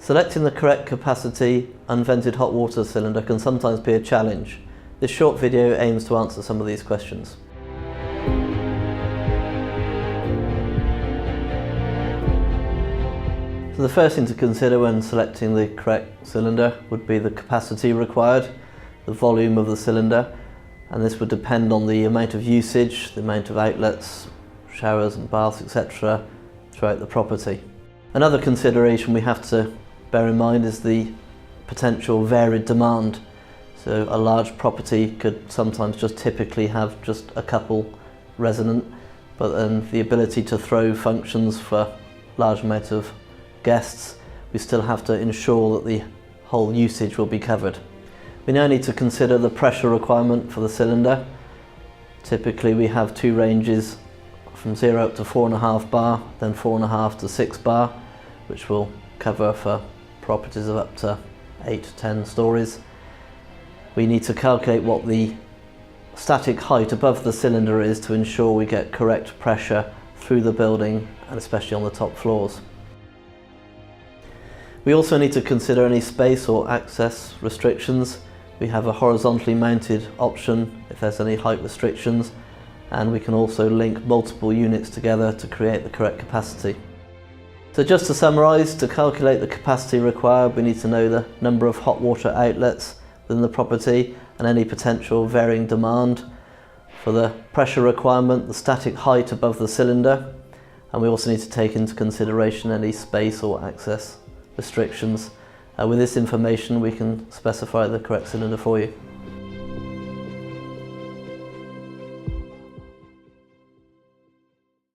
Selecting the correct capacity unvented hot water cylinder can sometimes be a challenge. This short video aims to answer some of these questions. So the first thing to consider when selecting the correct cylinder would be the capacity required, the volume of the cylinder, and this would depend on the amount of usage, the amount of outlets, showers and baths, etc. throughout the property. Another consideration we have to bear in mind is the potential varied demand. So a large property could sometimes just typically have just a couple resident, but then the ability to throw functions for large amount of guests, we still have to ensure that the whole usage will be covered. We now need to consider the pressure requirement for the cylinder. Typically we have two ranges from 0 up to 4.5 bar, then 4.5 to 6 bar, which will cover for properties of up to 8 to 10 stories. We need to calculate what the static height above the cylinder is to ensure we get correct pressure through the building, and especially on the top floors. We also need to consider any space or access restrictions. We have a horizontally mounted option if there's any height restrictions, and we can also link multiple units together to create the correct capacity. So just to summarise, to calculate the capacity required, we need to know the number of hot water outlets within the property and any potential varying demand. For the pressure requirement, the static height above the cylinder, and we also need to take into consideration any space or access restrictions. With this information we can specify the correct cylinder for you.